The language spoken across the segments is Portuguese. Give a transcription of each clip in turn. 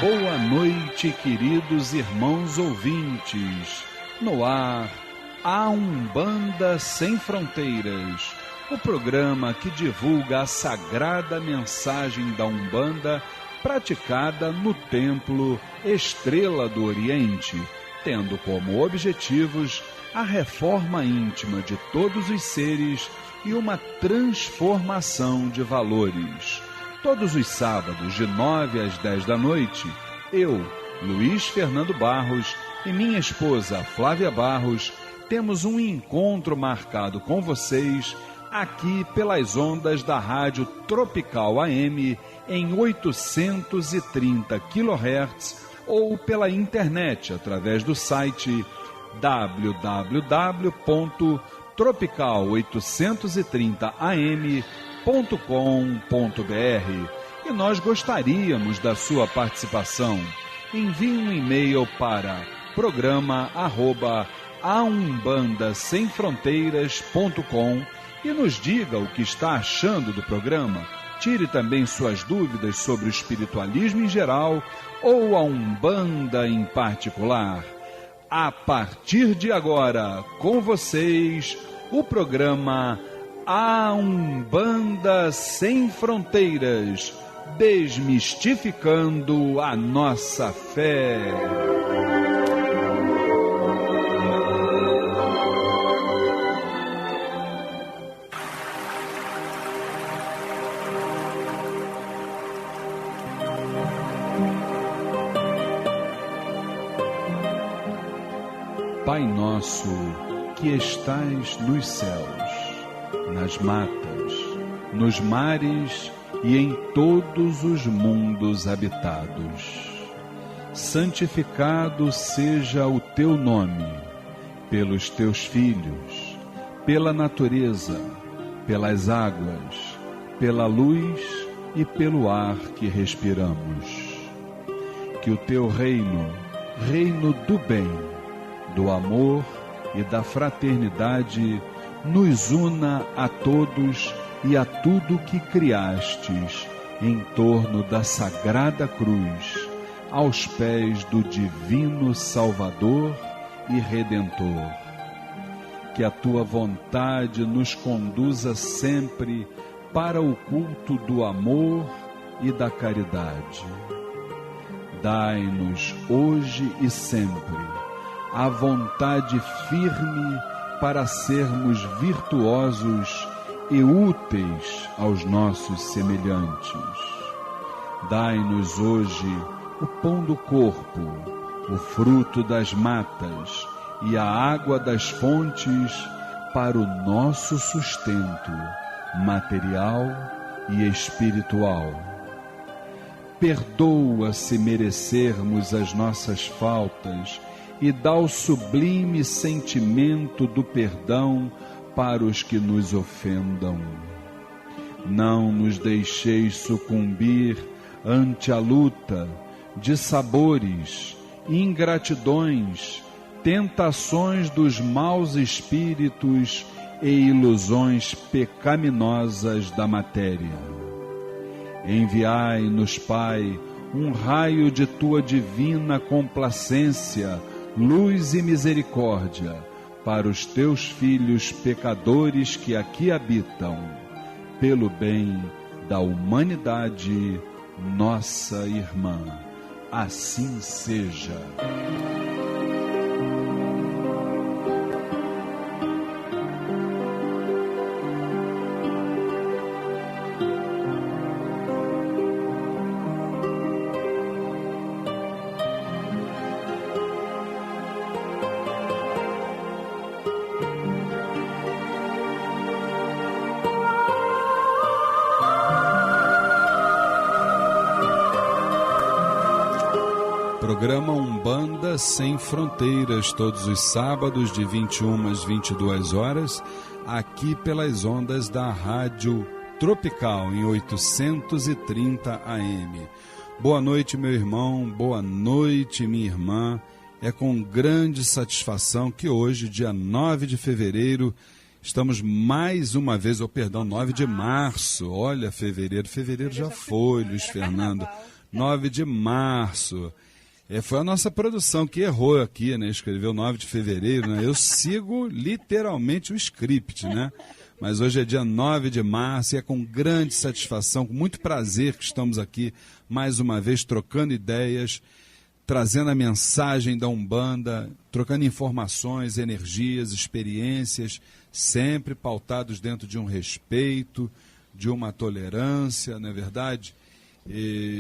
Boa noite, queridos irmãos ouvintes. No ar, a Umbanda Sem Fronteiras, o programa que divulga a sagrada mensagem da Umbanda praticada no Templo Estrela do Oriente, tendo como objetivos a reforma íntima de todos os seres e uma transformação de valores. Todos os sábados, de 9 às 10 da noite, eu, Luiz Fernando Barros, e minha esposa Flávia Barros, temos um encontro marcado com vocês aqui pelas ondas da Rádio Tropical AM em 830 kHz ou pela internet através do site www.tropical830am.com.br. E nós gostaríamos da sua participação. Envie um e-mail para programa@aumbandasemfronteiras.com e nos diga o que está achando do programa. Tire também suas dúvidas sobre o espiritualismo em geral ou a Umbanda em particular. A partir de agora, com vocês, o programa A Umbanda Sem Fronteiras, desmistificando a nossa fé. Pai nosso, que estais nos céus, nas matas, nos mares e em todos os mundos habitados, santificado seja o teu nome, pelos teus filhos, pela natureza, pelas águas, pela luz e pelo ar que respiramos. Que o teu reino, reino do bem, do amor e da fraternidade, nos una a todos e a tudo que criastes em torno da sagrada cruz, aos pés do divino Salvador e Redentor. Que a tua vontade nos conduza sempre para o culto do amor e da caridade. Dai-nos hoje e sempre a vontade firme para sermos virtuosos e úteis aos nossos semelhantes. Dai-nos hoje o pão do corpo, o fruto das matas e a água das fontes para o nosso sustento material e espiritual. Perdoa se merecermos as nossas faltas e dá o sublime sentimento do perdão para os que nos ofendam. Não nos deixeis sucumbir ante a luta de sabores, ingratidões, tentações dos maus espíritos e ilusões pecaminosas da matéria. Enviai-nos, Pai, um raio de tua divina complacência, luz e misericórdia para os teus filhos pecadores que aqui habitam, pelo bem da humanidade, nossa irmã. Assim seja. Programa Umbanda Sem Fronteiras, todos os sábados de 21 às 22 horas, aqui pelas ondas da Rádio Tropical, em 830 AM. Boa noite, meu irmão, boa noite, minha irmã. É com grande satisfação que hoje, dia 9 de fevereiro, estamos mais uma vez, 9 de março, olha, fevereiro já foi, Luiz Fernando. 9 de março. Foi a nossa produção que errou aqui, né? Escreveu 9 de fevereiro, né? Eu sigo literalmente o script, né? Mas hoje é dia 9 de março e é com grande satisfação, com muito prazer que estamos aqui mais uma vez trocando ideias, trazendo a mensagem da Umbanda, trocando informações, energias, experiências, sempre pautados dentro de um respeito, de uma tolerância, não é verdade?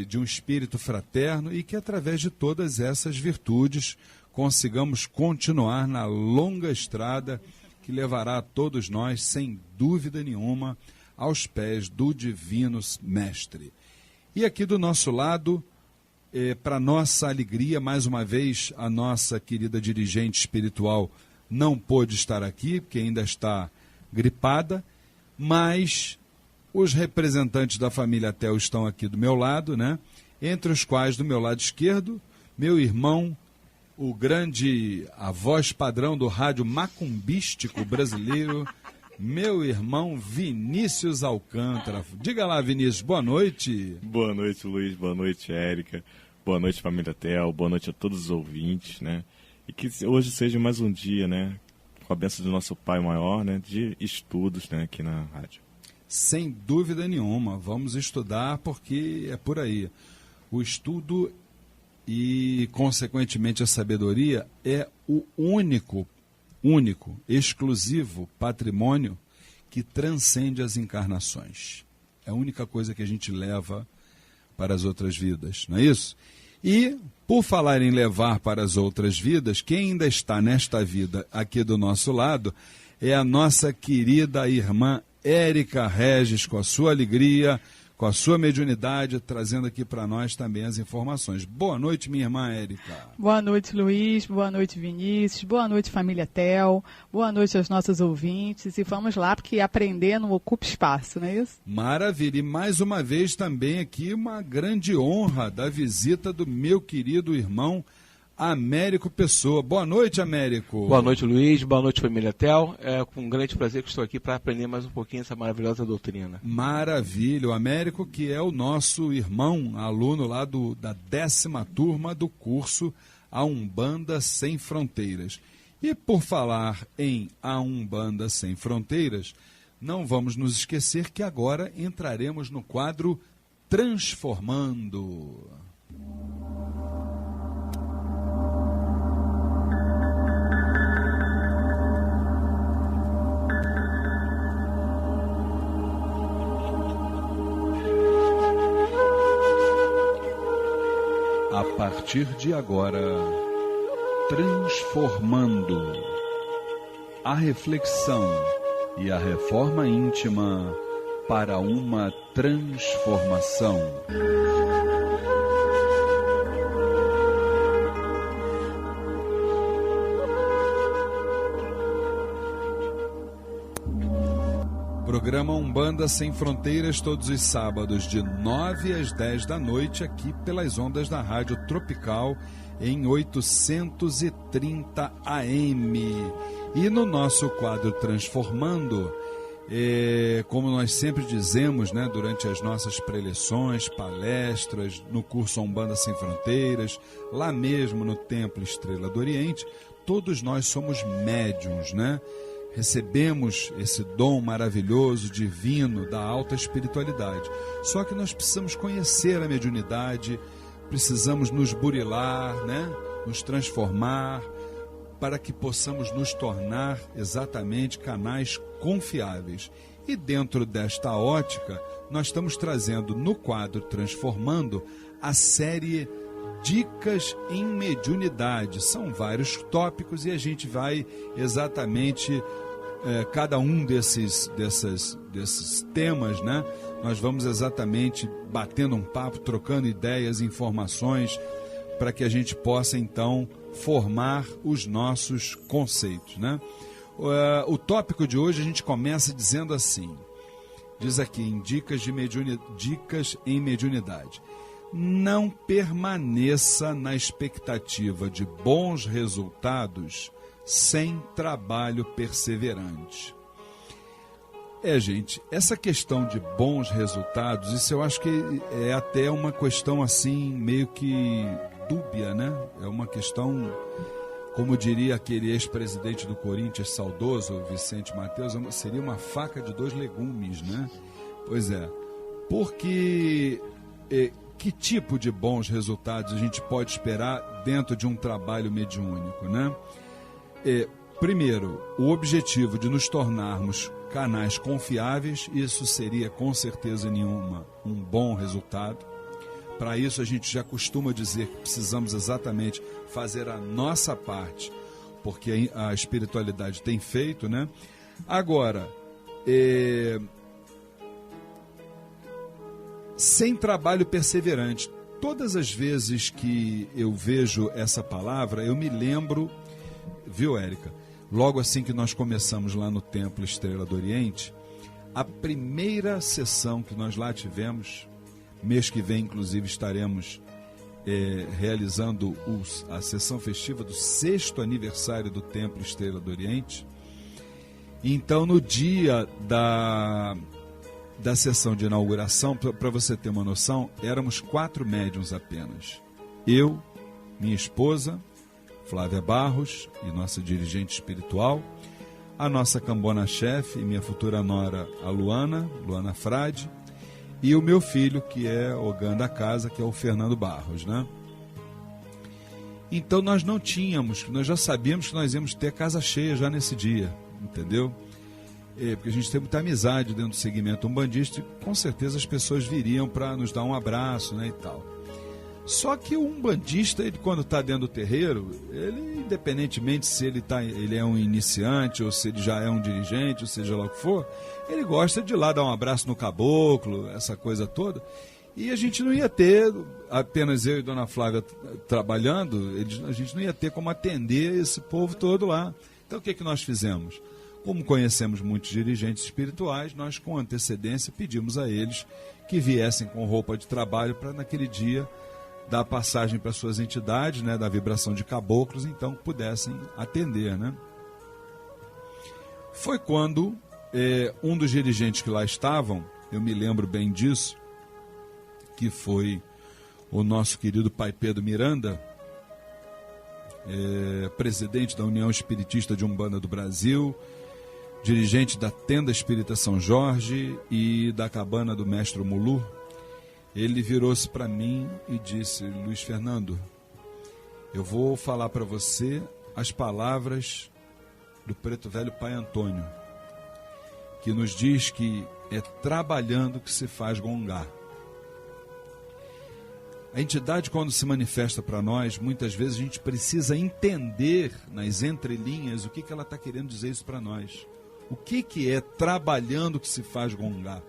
De um espírito fraterno e que através de todas essas virtudes consigamos continuar na longa estrada que levará a todos nós, sem dúvida nenhuma, aos pés do Divino Mestre. E aqui do nosso lado, para nossa alegria, mais uma vez, a nossa querida dirigente espiritual não pôde estar aqui, porque ainda está gripada, mas os representantes da família Tel estão aqui do meu lado, né? Entre os quais, do meu lado esquerdo, meu irmão, a voz padrão do rádio macumbístico brasileiro, meu irmão Vinícius Alcântara. Diga lá, Vinícius, boa noite. Boa noite, Luiz, boa noite, Érica, boa noite, família Tel, boa noite a todos os ouvintes, né? E que hoje seja mais um dia, né? Com a bênção do nosso Pai Maior, né? De estudos, né? Aqui na rádio. Sem dúvida nenhuma, vamos estudar porque é por aí. O estudo e, consequentemente, a sabedoria é o único, exclusivo patrimônio que transcende as encarnações. É a única coisa que a gente leva para as outras vidas, não é isso? E, por falar em levar para as outras vidas, quem ainda está nesta vida aqui do nosso lado é a nossa querida irmã Érica Regis, com a sua alegria, com a sua mediunidade, trazendo aqui para nós também as informações. Boa noite, minha irmã Érica. Boa noite, Luiz. Boa noite, Vinícius. Boa noite, família Tel. Boa noite aos nossos ouvintes. E vamos lá, porque aprender não ocupa espaço, não é isso? Maravilha. E mais uma vez também aqui uma grande honra da visita do meu querido irmão Américo Pessoa. Boa noite, Américo. Boa noite, Luiz. Boa noite, família Tel. É com grande prazer que estou aqui para aprender mais um pouquinho essa maravilhosa doutrina. Maravilha. O Américo, que é o nosso irmão, aluno lá da 10ª turma do curso A Umbanda Sem Fronteiras. E por falar em A Umbanda Sem Fronteiras, não vamos nos esquecer que agora entraremos no quadro Transformando. A partir de agora, transformando a reflexão e a reforma íntima para uma transformação. Programa Umbanda Sem Fronteiras, todos os sábados, de 9 às 10 da noite, aqui pelas ondas da Rádio Tropical, em 830 AM. E no nosso quadro Transformando, como nós sempre dizemos, né, durante as nossas preleções, palestras, no curso Umbanda Sem Fronteiras, lá mesmo no Templo Estrela do Oriente, todos nós somos médiuns, né? Recebemos esse dom maravilhoso, divino, da alta espiritualidade. Só que nós precisamos conhecer a mediunidade, precisamos nos burilar, né? Nos transformar, para que possamos nos tornar exatamente canais confiáveis. E dentro desta ótica, nós estamos trazendo no quadro Transformando a série Dicas em Mediunidade. São vários tópicos e a gente vai exatamente cada um desses temas, né? Nós vamos exatamente batendo um papo, trocando ideias, informações, para que a gente possa então formar os nossos conceitos, né? O tópico de hoje a gente começa dizendo assim, diz aqui em Dicas em Mediunidade: não permaneça na expectativa de bons resultados sem trabalho perseverante. Gente, essa questão de bons resultados, isso eu acho que é até uma questão assim, meio que dúbia, né? É uma questão, como diria aquele ex-presidente do Corinthians, saudoso, Vicente Mateus, seria uma faca de dois legumes, né? Pois é, porque que tipo de bons resultados a gente pode esperar dentro de um trabalho mediúnico, né? Primeiro, o objetivo de nos tornarmos canais confiáveis, isso seria com certeza nenhuma um bom resultado. Para isso a gente já costuma dizer que precisamos exatamente fazer a nossa parte, porque a espiritualidade tem feito, né? Agora, sem trabalho perseverante, todas as vezes que eu vejo essa palavra, eu me lembro, viu, Érica? Logo assim que nós começamos lá no Templo Estrela do Oriente, a primeira sessão que nós lá tivemos, mês que vem inclusive estaremos realizando a sessão festiva do 6º aniversário do Templo Estrela do Oriente. Então no dia da sessão de inauguração, para você ter uma noção, éramos 4 médiuns apenas. Eu, minha esposa, Flávia Barros, e nossa dirigente espiritual, a nossa cambona-chefe e minha futura nora, a Luana Frade, e o meu filho, que é o Ogã da casa, que é o Fernando Barros, né? Então nós já sabíamos que nós íamos ter casa cheia já nesse dia, entendeu? Porque a gente tem muita amizade dentro do segmento umbandista e com certeza as pessoas viriam para nos dar um abraço, né, e tal. Só que o umbandista, ele, quando está dentro do terreiro, ele, independentemente se ele é um iniciante ou se ele já é um dirigente, ou seja lá o que for, ele gosta de ir lá dar um abraço no caboclo, essa coisa toda. E a gente não ia ter, apenas eu e Dona Flávia trabalhando, a gente não ia ter como atender esse povo todo lá. Então o que nós fizemos? Como conhecemos muitos dirigentes espirituais, nós com antecedência pedimos a eles que viessem com roupa de trabalho para naquele dia dar passagem para suas entidades, né, da vibração de caboclos, então pudessem atender, né? Foi quando um dos dirigentes que lá estavam, eu me lembro bem disso, que foi o nosso querido Pai Pedro Miranda, presidente da União Espiritista de Umbanda do Brasil, dirigente da Tenda Espírita São Jorge e da Cabana do Mestre Mulu. Ele virou-se para mim e disse: Luiz Fernando, eu vou falar para você as palavras do Preto Velho Pai Antônio, que nos diz que é trabalhando que se faz gongar. A entidade, quando se manifesta para nós, muitas vezes a gente precisa entender nas entrelinhas o que ela está querendo dizer isso para nós. O que é trabalhando que se faz gongar?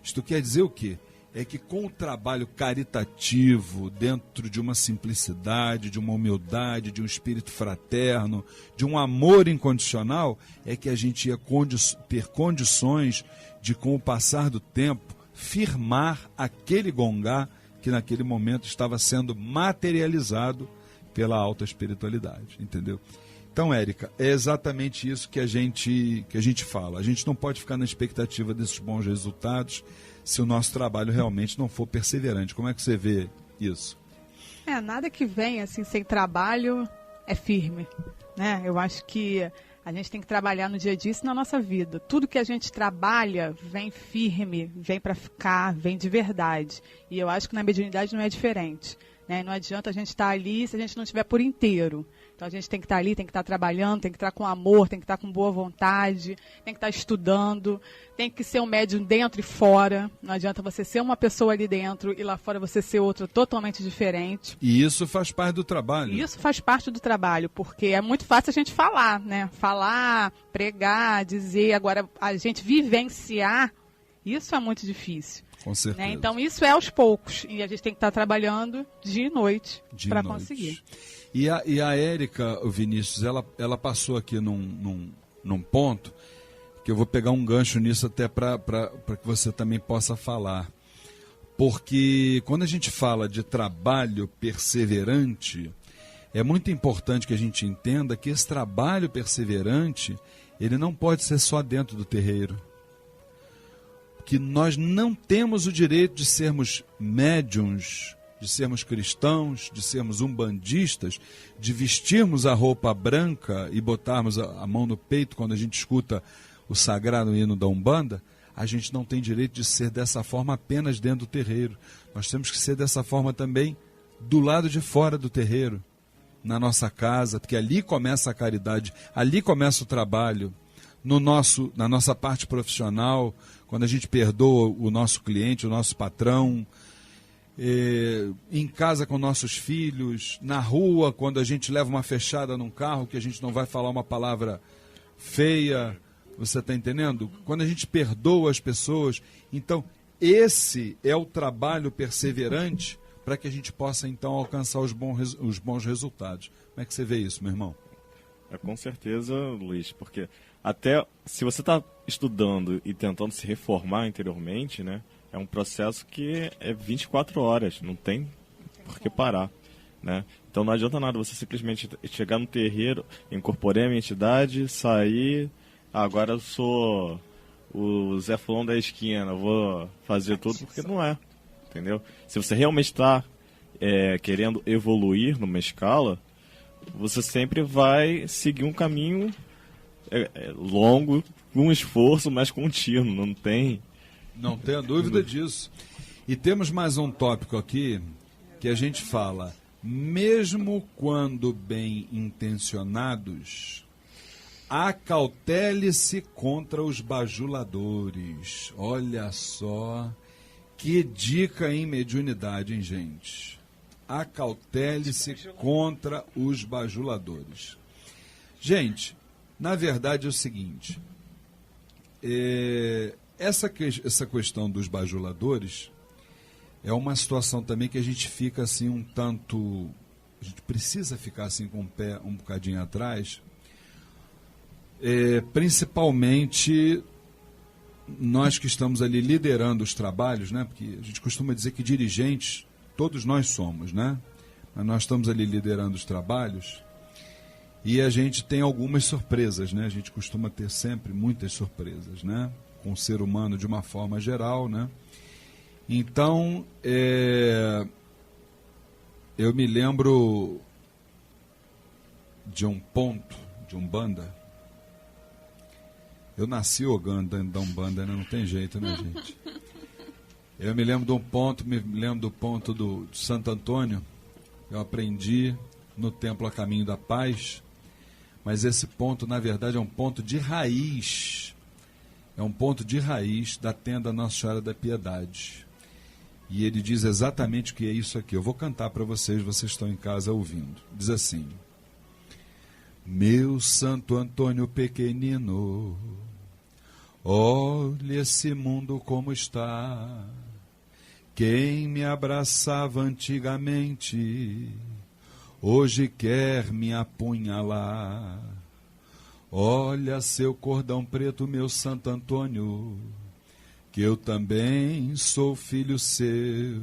Isto quer dizer o quê? É que com o trabalho caritativo, dentro de uma simplicidade, de uma humildade, de um espírito fraterno, de um amor incondicional, é que a gente ia ter condições de, com o passar do tempo, firmar aquele gongá que naquele momento estava sendo materializado pela alta espiritualidade, entendeu? Então, Érica, é exatamente isso que a gente fala. A gente não pode ficar na expectativa desses bons resultados se o nosso trabalho realmente não for perseverante. Como é que você vê isso? Nada que vem assim sem trabalho é firme, né? Eu acho que a gente tem que trabalhar no dia a dia isso na nossa vida. Tudo que a gente trabalha vem firme, vem para ficar, vem de verdade. E eu acho que na mediunidade não é diferente, né? Não adianta a gente estar ali se a gente não estiver por inteiro. Então a gente tem que estar ali, tem que estar trabalhando, tem que estar com amor, tem que estar com boa vontade, tem que estar estudando, tem que ser um médium dentro e fora. Não adianta você ser uma pessoa ali dentro e lá fora você ser outra totalmente diferente. E isso faz parte do trabalho. Isso faz parte do trabalho, porque é muito fácil a gente falar, né? Falar, pregar, dizer. Agora, a gente vivenciar, isso é muito difícil. Com certeza. Né? Então isso é aos poucos. E a gente tem que estar trabalhando dia e noite para conseguir. E a Érica, o Vinícius, ela passou aqui num ponto que eu vou pegar um gancho nisso até para que você também possa falar. Porque quando a gente fala de trabalho perseverante, é muito importante que a gente entenda que esse trabalho perseverante, ele não pode ser só dentro do terreiro. que nós não temos o direito de sermos médiuns, de sermos cristãos, de sermos umbandistas, de vestirmos a roupa branca e botarmos a mão no peito quando a gente escuta o sagrado hino da Umbanda. A gente não tem direito de ser dessa forma apenas dentro do terreiro. Nós temos que ser dessa forma também do lado de fora do terreiro, na nossa casa, porque ali começa a caridade, ali começa o trabalho, na nossa parte profissional, quando a gente perdoa o nosso cliente, o nosso patrão, em casa com nossos filhos, na rua, quando a gente leva uma fechada num carro, que a gente não vai falar uma palavra feia, você está entendendo? Quando a gente perdoa as pessoas. Então, esse é o trabalho perseverante para que a gente possa, então, alcançar os bons resultados. Como é que você vê isso, meu irmão? Com certeza, Luiz, porque até se você está estudando e tentando se reformar interiormente, né, é um processo que é 24 horas, não tem por que parar, né? Então não adianta nada você simplesmente chegar no terreiro, incorporar a minha entidade, sair, agora eu sou o Zé Fulão da esquina, vou fazer tudo, porque não é, entendeu? Se você realmente está querendo evoluir numa escala, você sempre vai seguir um caminho longo, com um esforço mais contínuo, não tenha dúvida disso. E temos mais um tópico aqui que a gente fala, mesmo quando bem intencionados, acautele-se contra os bajuladores. Olha só que dica em mediunidade, hein, gente? Acautele-se contra os bajuladores. Gente, na verdade é o seguinte, essa questão dos bajuladores é uma situação também que a gente fica assim um tanto, a gente precisa ficar assim com o pé um bocadinho atrás, principalmente nós que estamos ali liderando os trabalhos, né? Porque a gente costuma dizer que dirigentes todos nós somos, né? Mas nós estamos ali liderando os trabalhos e a gente tem algumas surpresas, né? A gente costuma ter sempre muitas surpresas, né? Com o ser humano de uma forma geral, né? Então, eu me lembro de um ponto de Umbanda. Eu nasci ogando da Umbanda, né? Não tem jeito, né, gente? Eu me lembro de um ponto, me lembro do ponto do Santo Antônio. Eu aprendi no Templo a Caminho da Paz, mas esse ponto, na verdade, é um ponto de raiz. É um ponto de raiz da tenda Nossa Senhora da Piedade. E ele diz exatamente o que é isso aqui. Eu vou cantar para vocês estão em casa ouvindo. Diz assim: meu Santo Antônio pequenino, olha esse mundo como está. Quem me abraçava antigamente, hoje quer me apunhalar. Olha seu cordão preto, meu Santo Antônio, que eu também sou filho seu.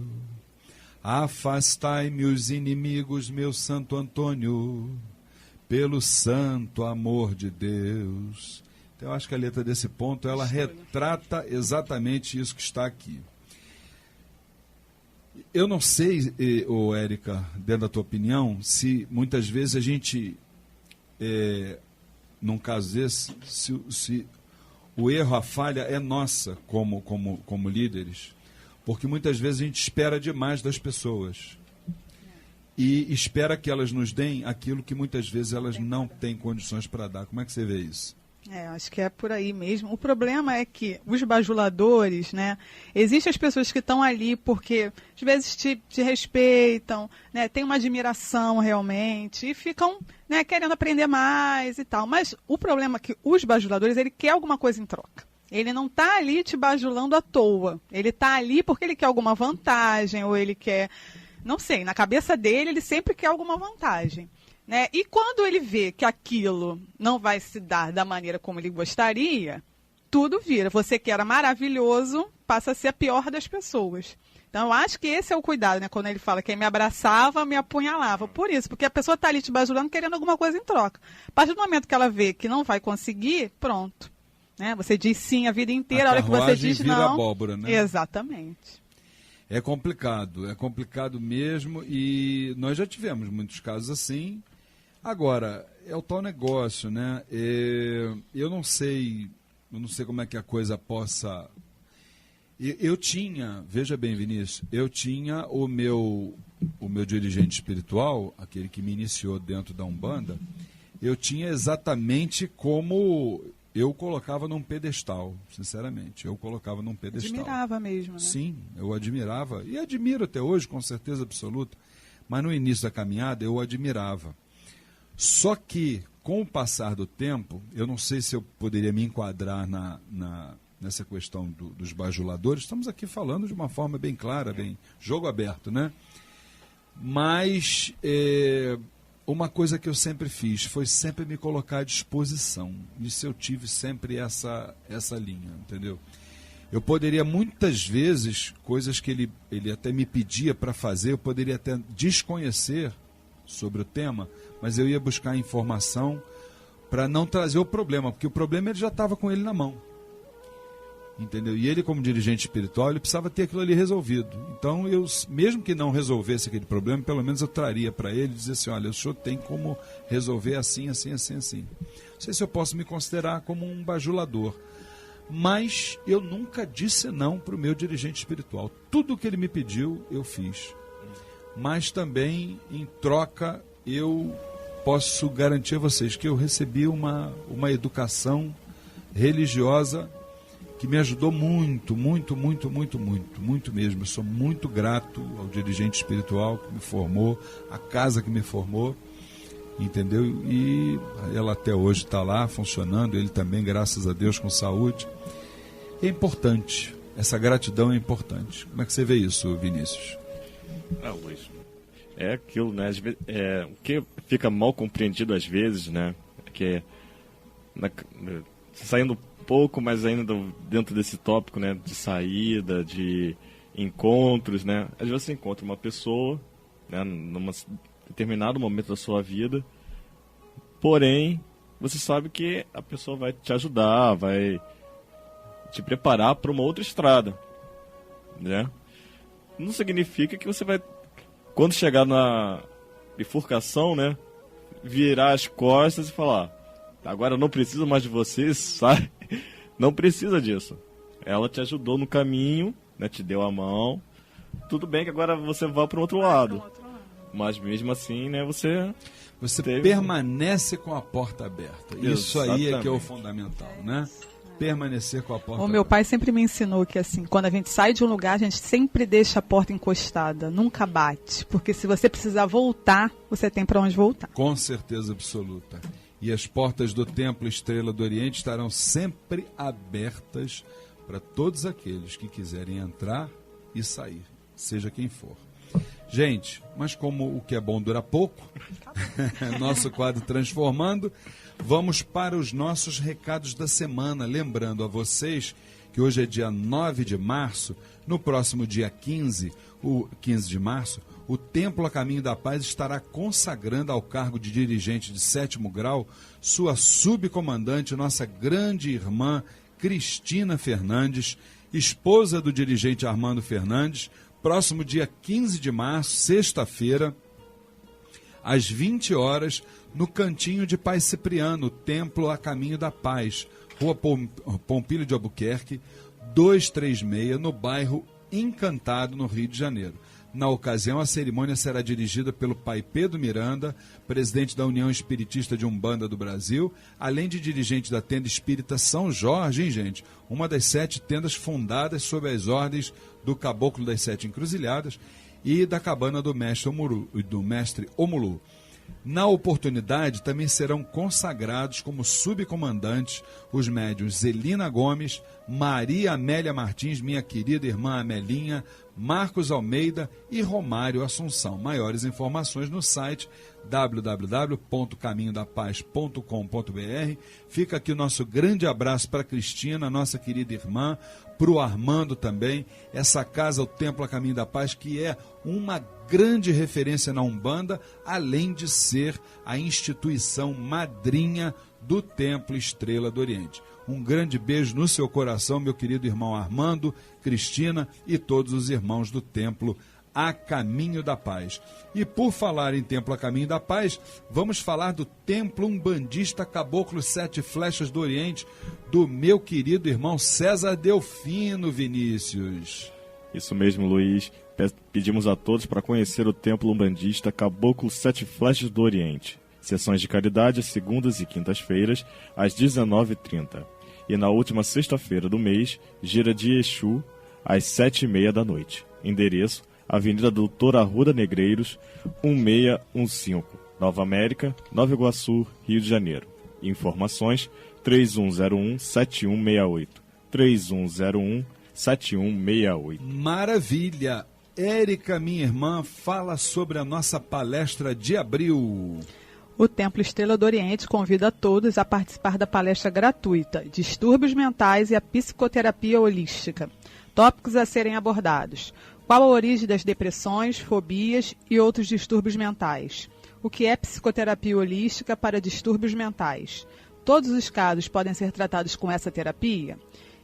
Afastai-me os inimigos, meu Santo Antônio, pelo santo amor de Deus. Então eu acho que a letra desse ponto, ela retrata exatamente isso que está aqui. Eu não sei, Érica, dentro da tua opinião, se muitas vezes a gente, num caso desse, se o erro, a falha é nossa como líderes, porque muitas vezes a gente espera demais das pessoas e espera que elas nos deem aquilo que muitas vezes elas não têm condições para dar. Como é que você vê isso? Acho que é por aí mesmo. O problema é que os bajuladores, né? Existem as pessoas que estão ali porque às vezes te respeitam, né? Tem uma admiração realmente e ficam, né, querendo aprender mais e tal. Mas o problema é que os bajuladores, ele quer alguma coisa em troca. Ele não está ali te bajulando à toa. Ele está ali porque ele quer alguma vantagem ou ele quer, não sei, na cabeça dele ele sempre quer alguma vantagem. Né? E quando ele vê que aquilo não vai se dar da maneira como ele gostaria, tudo vira. Você que era maravilhoso passa a ser a pior das pessoas. Então, eu acho que esse é o cuidado, né? Quando ele fala que quem me abraçava, me apunhalava. Por isso, porque a pessoa está ali te bajulando querendo alguma coisa em troca. A partir do momento que ela vê que não vai conseguir, pronto. né? Você diz sim a vida inteira, a hora que você diz vira não. abóbora, né? Exatamente. É complicado mesmo, e nós já tivemos muitos casos assim. Agora, é o tal negócio, né? Eu não sei como é que a coisa possa... Eu tinha, veja bem, Vinícius, eu tinha o meu dirigente espiritual, aquele que me iniciou dentro da Umbanda, eu tinha exatamente como eu colocava num pedestal, sinceramente, eu colocava num pedestal. Admirava mesmo, né? Sim, eu admirava, e admiro até hoje, com certeza absoluta, mas no início da caminhada eu admirava. Só que, com o passar do tempo, eu não sei se eu poderia me enquadrar nessa questão dos bajuladores. Estamos aqui falando de uma forma bem clara, bem jogo aberto, né? Mas uma coisa que eu sempre fiz foi sempre me colocar à disposição. Isso eu tive sempre essa linha, entendeu? Eu poderia muitas vezes, coisas que ele até me pedia para fazer, eu poderia até desconhecer sobre o tema, mas eu ia buscar informação para não trazer o problema, porque o problema ele já estava com ele na mão. Entendeu? E ele, como dirigente espiritual, ele precisava ter aquilo ali resolvido. Então, eu, mesmo que não resolvesse aquele problema, pelo menos eu traria para ele e dizer assim, olha, o senhor tem como resolver assim, assim, assim, assim. Não sei se eu posso me considerar como um bajulador, mas eu nunca disse não para o meu dirigente espiritual. Tudo o que ele me pediu, eu fiz. Mas também, em troca, eu posso garantir a vocês que eu recebi uma educação religiosa que me ajudou muito, muito, muito, muito, muito, muito mesmo. Eu sou muito grato ao dirigente espiritual que me formou, à casa que me formou, entendeu? E ela até hoje está lá funcionando, ele também, graças a Deus, com saúde. É importante, essa gratidão é importante. Como é que você vê isso, Vinícius? Luiz, é aquilo, né? O que fica mal compreendido às vezes, né? Que saindo pouco, mas ainda dentro desse tópico, né, de saída, de encontros, né, às vezes você encontra uma pessoa, né, num determinado momento da sua vida, porém, você sabe que a pessoa vai te ajudar, vai te preparar para uma outra estrada, né, não significa que você vai, quando chegar na bifurcação, né, virar as costas e falar, agora eu não preciso mais de você, sabe? Não precisa disso. Ela te ajudou no caminho, né? Te deu a mão. Tudo bem que agora você vai para o outro lado. Mas mesmo assim, né? Você permanece com a porta aberta. Isso aí é que é o fundamental, né? Permanecer com a porta aberta. O meu pai sempre me ensinou que assim, quando a gente sai de um lugar, a gente sempre deixa a porta encostada, nunca bate. Porque se você precisar voltar, você tem para onde voltar. Com certeza absoluta. E as portas do Templo Estrela do Oriente estarão sempre abertas para todos aqueles que quiserem entrar e sair, seja quem for. Gente, mas como o que é bom dura pouco, nosso quadro Transformando, vamos para os nossos recados da semana. Lembrando a vocês que hoje é dia 9 de março, no próximo dia 15 de março, o Templo A Caminho da Paz estará consagrando ao cargo de dirigente de 7º grau sua subcomandante, nossa grande irmã Cristina Fernandes, esposa do dirigente Armando Fernandes, próximo dia 15 de março, sexta-feira, às 20 horas, no Cantinho de Pai Cipriano, Templo A Caminho da Paz, Rua Pompílio de Albuquerque, 236, no bairro Encantado, no Rio de Janeiro. Na ocasião, a cerimônia será dirigida pelo Pai Pedro Miranda, presidente da União Espiritista de Umbanda do Brasil, além de dirigente da Tenda Espírita São Jorge, hein, gente? Uma das 7 tendas fundadas sob as ordens do Caboclo das 7 Encruzilhadas e da cabana do Mestre Omulu. Na oportunidade, também serão consagrados como subcomandantes os médiuns Zelina Gomes, Maria Amélia Martins, minha querida irmã Amelinha, Marcos Almeida e Romário Assunção. Maiores informações no site www.caminhodapaz.com.br. Fica aqui o nosso grande abraço para a Cristina, nossa querida irmã, para o Armando também. Essa casa, o Templo A Caminho da Paz, que é uma grande referência na Umbanda, além de ser a instituição madrinha do Templo Estrela do Oriente. Um grande beijo no seu coração, meu querido irmão Armando, Cristina e todos os irmãos do Templo A Caminho da Paz. E por falar em Templo A Caminho da Paz, vamos falar do Templo Umbandista Caboclo Sete Flechas do Oriente, do meu querido irmão César Delfino, Vinícius. Isso mesmo, Luiz. Pedimos a todos para conhecer o Templo Umbandista Caboclo Sete Flechas do Oriente. Sessões de caridade às segundas e quintas-feiras, às 19h30. E na última sexta-feira do mês, gira de Exu, às 7h30 da noite. Endereço: Avenida Doutor Arruda Negreiros, 1615, Nova América, Nova Iguaçu, Rio de Janeiro. Informações: 3101-7168. 3101-7168. Maravilha! Érica, minha irmã, fala sobre a nossa palestra de abril. O Templo Estrela do Oriente convida a todos a participar da palestra gratuita Distúrbios Mentais e a Psicoterapia Holística. Tópicos a serem abordados: qual a origem das depressões, fobias e outros distúrbios mentais? O que é psicoterapia holística para distúrbios mentais? Todos os casos podem ser tratados com essa terapia?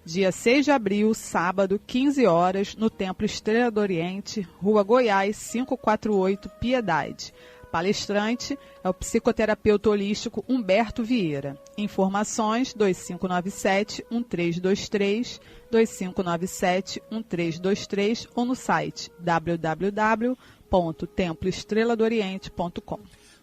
Dia 6 de abril, sábado, 15 horas, no Templo Estrela do Oriente, Rua Goiás, 548, Piedade. Palestrante é o psicoterapeuta holístico Humberto Vieira. Informações: 2597-1323, 2597-1323 ou no site www.temploestreladooriente.com.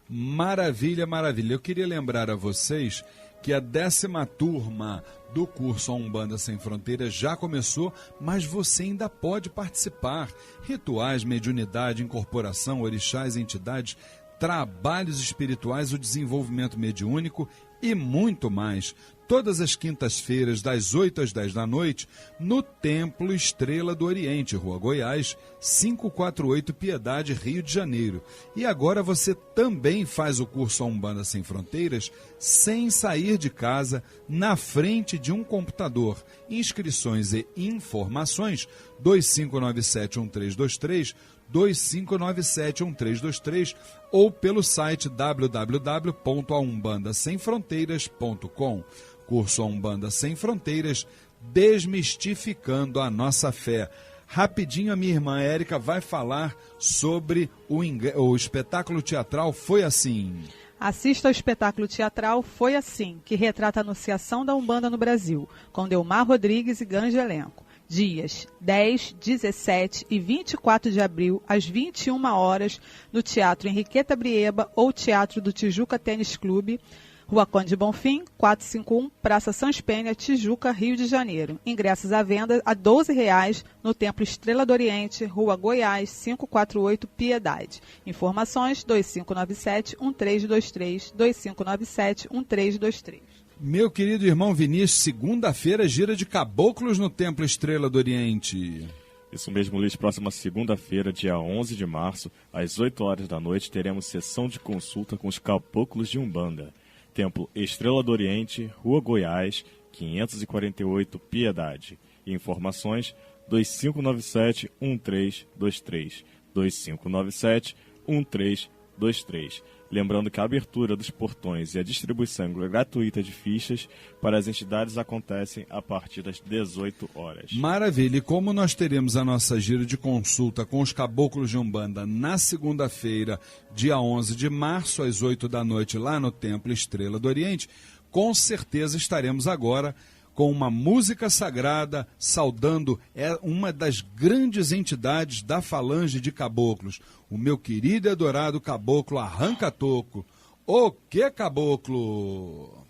Maravilha, maravilha. Eu queria lembrar a vocês que a 10ª turma do curso A Umbanda Sem Fronteiras já começou, mas você ainda pode participar. Rituais, mediunidade, incorporação, orixás, entidades, trabalhos espirituais, o desenvolvimento mediúnico e muito mais. Todas as quintas-feiras, das 8 às 10 da noite, no Templo Estrela do Oriente, Rua Goiás, 548, Piedade, Rio de Janeiro. E agora você também faz o curso A Umbanda Sem Fronteiras sem sair de casa, na frente de um computador. Inscrições e informações: 2597-1323, 2597-1323 ou pelo site www.aumbandasemfronteiras.com. Curso A Umbanda Sem Fronteiras, desmistificando a nossa fé. Rapidinho, a minha irmã Érica vai falar sobre o espetáculo teatral Foi Assim. Assista ao espetáculo teatral Foi Assim, que retrata a anunciação da Umbanda no Brasil, com Delmar Rodrigues e grande elenco. Dias 10, 17 e 24 de abril, às 21 horas, no Teatro Henriqueta Brieba ou Teatro do Tijuca Tênis Clube, Rua Conde Bonfim, 451, Praça Sans Penha, Tijuca, Rio de Janeiro. Ingressos à venda a R$ 12,00 no Templo Estrela do Oriente, Rua Goiás, 548, Piedade. Informações: 2597-1323, 2597-1323. Meu querido irmão Vinícius, segunda-feira, gira de caboclos no Templo Estrela do Oriente. Isso mesmo, Luiz. Próxima segunda-feira, dia 11 de março, às 8 horas da noite, teremos sessão de consulta com os caboclos de Umbanda. Templo Estrela do Oriente, Rua Goiás, 548, Piedade. Informações: 2597-1323, 2597-1323. Lembrando que a abertura dos portões e a distribuição gratuita de fichas para as entidades acontecem a partir das 18 horas. Maravilha! E como nós teremos a nossa gira de consulta com os caboclos de Umbanda na segunda-feira, dia 11 de março, às 8 da noite, lá no Templo Estrela do Oriente, com certeza estaremos agora com uma música sagrada, saudando uma das grandes entidades da falange de caboclos, o meu querido e adorado caboclo Arranca-Toco. O que, caboclo?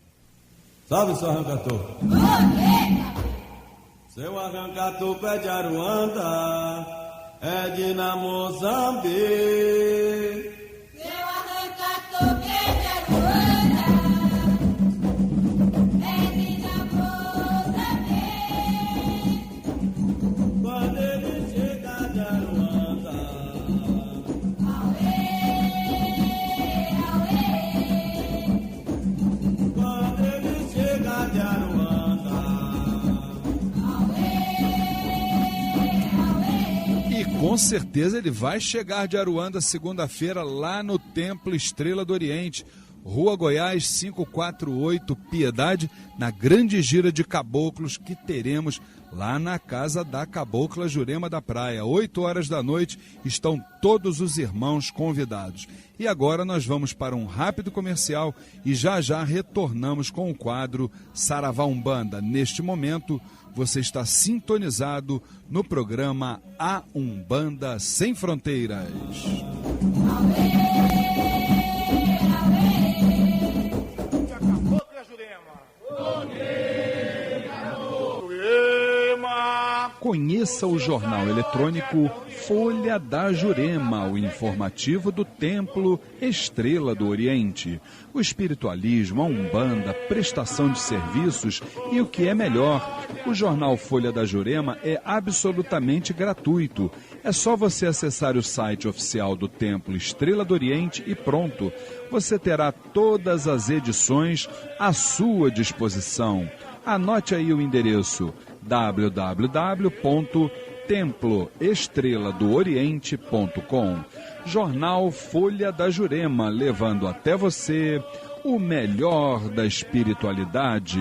Salve, seu Arranca-Toco! Seu Arranca-Toco é de Aruanda, é de Namozambique. Seu Arranca-Toco é de Aruanda, é de Namozambique. Quando ele chega de Aruanda, Auê, auê. quando ele chega de Aruanda, Auê, auê. E com certeza ele vai chegar de Aruanda segunda-feira lá no Templo Estrela do Oriente, Rua Goiás 548, Piedade, na grande gira de caboclos que teremos lá na casa da Cabocla Jurema da Praia. 8 horas da noite, estão todos os irmãos convidados. E agora nós vamos para um rápido comercial e já retornamos com o quadro Saravá Umbanda. Neste momento, você está sintonizado no programa A Umbanda Sem Fronteiras. Conheça o jornal eletrônico Folha da Jurema, o informativo do Templo Estrela do Oriente. O espiritualismo, a Umbanda, prestação de serviços e o que é melhor. O jornal Folha da Jurema é absolutamente gratuito. É só você acessar o site oficial do Templo Estrela do Oriente e pronto. Você terá todas as edições à sua disposição. Anote aí o endereço www.temploestreladooriente.com. Jornal Folha da Jurema, levando até você o melhor da espiritualidade.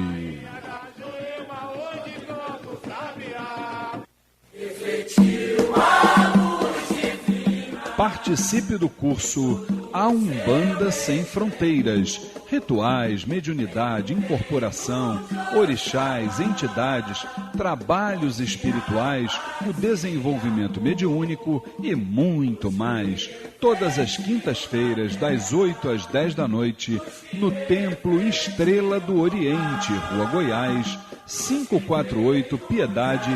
Participe do curso A Umbanda Sem Fronteiras. Rituais, mediunidade, incorporação, orixás, entidades, trabalhos espirituais, o desenvolvimento mediúnico e muito mais. Todas as quintas-feiras, das 8 às 10 da noite, no Templo Estrela do Oriente, Rua Goiás, 548, Piedade,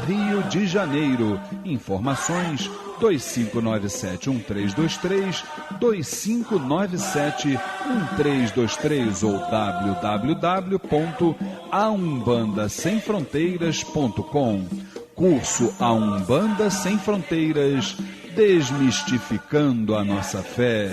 Rio de Janeiro. Informações 2597-1323, 2597-1323 ou www.aumbandasemfronteiras.com. Curso A Umbanda Sem Fronteiras, desmistificando a nossa fé.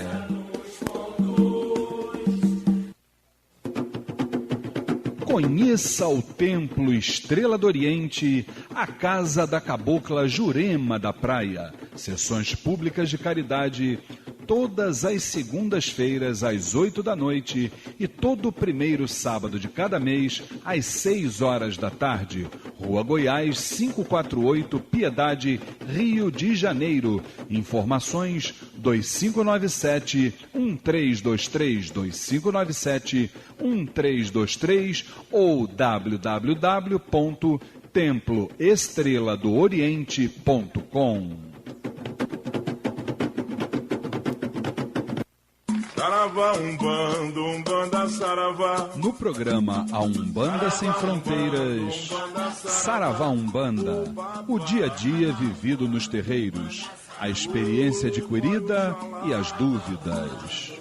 Conheça o Templo Estrela do Oriente, a casa da Cabocla Jurema da Praia. Sessões públicas de caridade todas as segundas-feiras às 8 da noite e todo primeiro sábado de cada mês às 6 horas da tarde. Rua Goiás 548, Piedade, Rio de Janeiro. Informações 2597-1323, 2597-1323 ou www.temploestreladooriente.com. Saravá, Umbanda, Umbanda, Saravá. No programa A Umbanda Sem Fronteiras, Saravá Umbanda, o dia a dia vivido nos terreiros, a experiência adquirida e as dúvidas.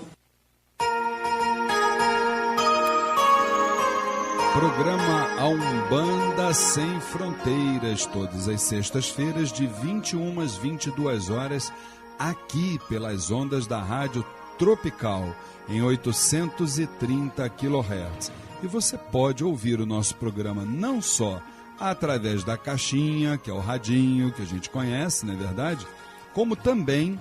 Programa A Umbanda Sem Fronteiras, todas as sextas-feiras de 21 às 22 horas, aqui pelas ondas da Rádio Tropical, em 830 kHz. E você pode ouvir o nosso programa não só através da caixinha, que é o radinho, que a gente conhece, não é verdade? Como também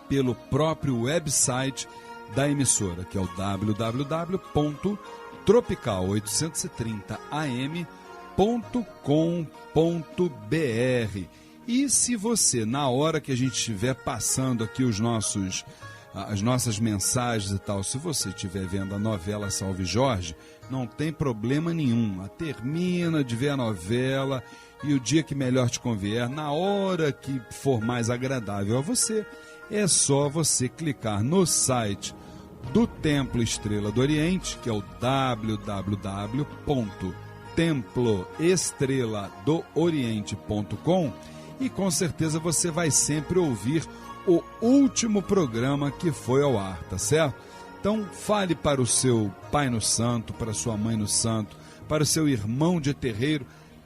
pelo próprio website da emissora, que é o www.tropical830am.com.br. E se você, na hora que a gente estiver passando aqui as nossas mensagens e tal, se você estiver vendo a novela Salve Jorge, não tem problema nenhum. Termina de ver a novela e o dia que melhor te convier, na hora que for mais agradável a você, é só você clicar no site do Templo Estrela do Oriente, que é o www.temploestreladooriente.com, e com certeza você vai sempre ouvir o último programa que foi ao ar, tá certo? Então fale para o seu pai no santo, para a sua mãe no santo, para o seu irmão de terreiro,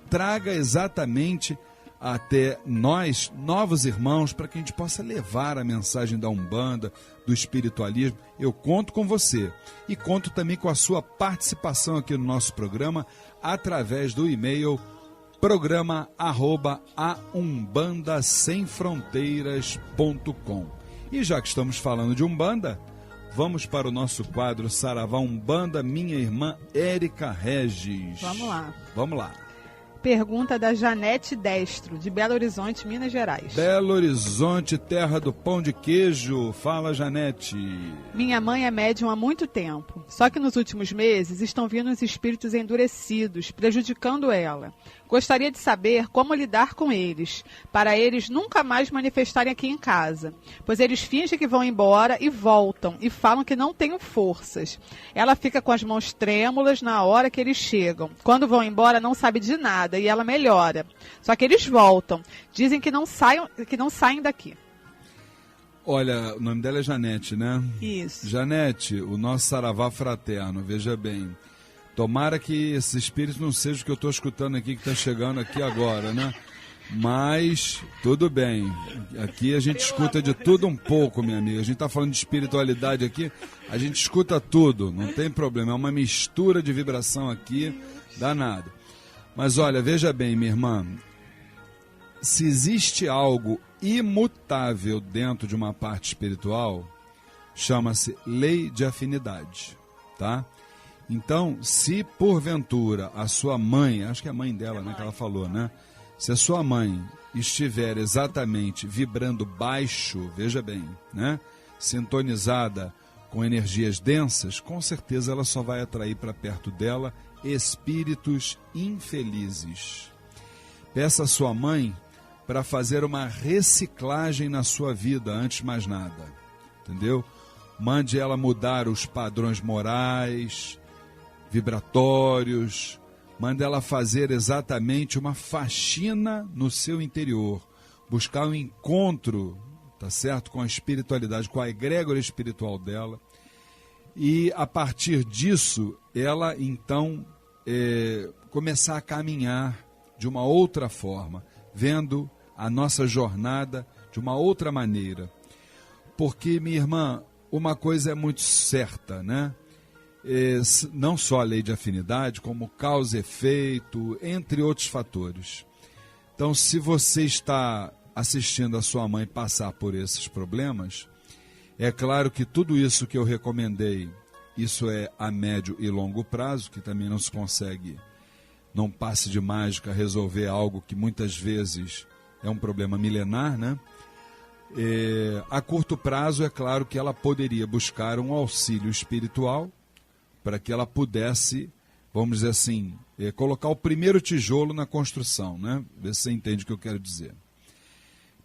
traga exatamente até nós, novos irmãos, para que a gente possa levar a mensagem da Umbanda, do espiritualismo. Eu conto com você e conto também com a sua participação aqui no nosso programa através do e-mail programa@aumbandasemfronteiras.com. E já que estamos falando de Umbanda, vamos para o nosso quadro Saravá Umbanda, minha irmã Érica Regis. Vamos lá. Vamos lá. Pergunta da Janete Destro, de Belo Horizonte, Minas Gerais. Belo Horizonte, terra do pão de queijo. Fala, Janete. Minha mãe é médium há muito tempo, só que nos últimos meses estão vindo os espíritos endurecidos, prejudicando ela. Gostaria de saber como lidar com eles, para eles nunca mais manifestarem aqui em casa, pois eles fingem que vão embora e voltam, e falam que não tenho forças. Ela fica com as mãos trêmulas na hora que eles chegam. Quando vão embora não sabe de nada e ela melhora. Só que eles voltam, dizem que não saem daqui. Olha, o nome dela é Janete, né? Isso. Janete, o nosso saravá fraterno, veja bem. Tomara que esse espírito não seja o que eu estou escutando aqui, que está chegando aqui agora, né? Mas, tudo bem. Aqui a gente escuta de tudo um pouco, minha amiga. A gente está falando de espiritualidade aqui, a gente escuta tudo, não tem problema. É uma mistura de vibração aqui, danada. Mas olha, veja bem, minha irmã. Se existe algo imutável dentro de uma parte espiritual, chama-se lei de afinidade, tá? Então, se porventura a sua mãe, acho que é a mãe dela, né, que ela falou, né? Se a sua mãe estiver exatamente vibrando baixo, veja bem, né? Sintonizada com energias densas, com certeza ela só vai atrair para perto dela espíritos infelizes. Peça à sua mãe para fazer uma reciclagem na sua vida, antes de mais nada, entendeu? Mande ela mudar os padrões morais, vibratórios, mande ela fazer exatamente uma faxina no seu interior, buscar um encontro, tá certo, com a espiritualidade, com a egrégora espiritual dela, e a partir disso, ela então começar a caminhar de uma outra forma, vendo a nossa jornada de uma outra maneira. Porque, minha irmã, uma coisa é muito certa, né? Não só a lei de afinidade, como causa e efeito, entre outros fatores. Então, se você está assistindo a sua mãe passar por esses problemas, é claro que tudo isso que eu recomendei, isso é a médio e longo prazo, que também não se consegue, não passe de mágica, resolver algo que muitas vezes é um problema milenar, né? A curto prazo, é claro que ela poderia buscar um auxílio espiritual para que ela pudesse, vamos dizer assim, colocar o primeiro tijolo na construção, né? Vê se você entende o que eu quero dizer.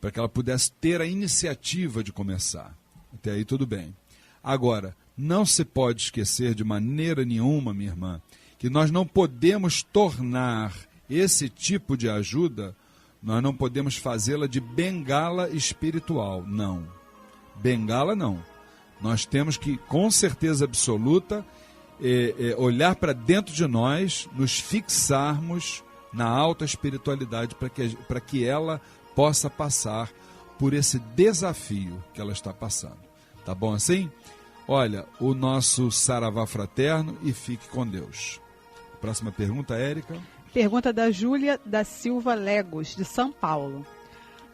Para que ela pudesse ter a iniciativa de começar. Até aí tudo bem. Agora, não se pode esquecer de maneira nenhuma, minha irmã, que nós não podemos tornar esse tipo de ajuda, nós não podemos fazê-la de bengala espiritual, não. Bengala não. Nós temos que, com certeza absoluta, olhar para dentro de nós, nos fixarmos na alta espiritualidade para que ela possa passar por esse desafio que ela está passando. Tá bom assim? Olha, o nosso saravá fraterno e fique com Deus. Próxima pergunta, Érica. Pergunta da Júlia da Silva Legos, de São Paulo.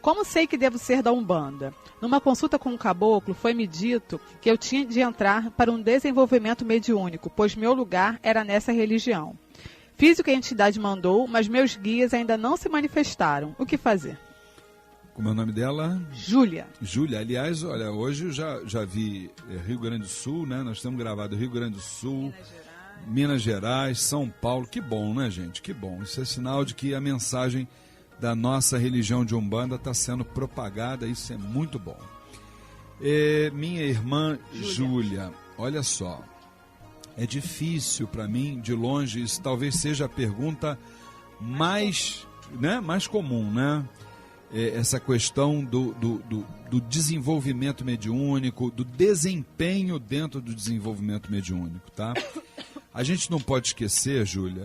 Como sei que devo ser da Umbanda? Numa consulta com um caboclo, foi-me dito que eu tinha de entrar para um desenvolvimento mediúnico, pois meu lugar era nessa religião. Fiz o que a entidade mandou, mas meus guias ainda não se manifestaram. O que fazer? Como é o nome dela? Júlia. Júlia, aliás, olha, hoje eu já vi Rio Grande do Sul, né? Nós temos gravado Rio Grande do Sul, Minas Gerais, São Paulo. Que bom, né, gente? Que bom. Isso é sinal de que a mensagem da nossa religião de Umbanda está sendo propagada. Isso é muito bom. Minha irmã Júlia, olha só. É difícil para mim, de longe, isso talvez seja a pergunta mais comum, né? Essa questão do desenvolvimento mediúnico, do desempenho dentro do desenvolvimento mediúnico, tá? A gente não pode esquecer, Júlia,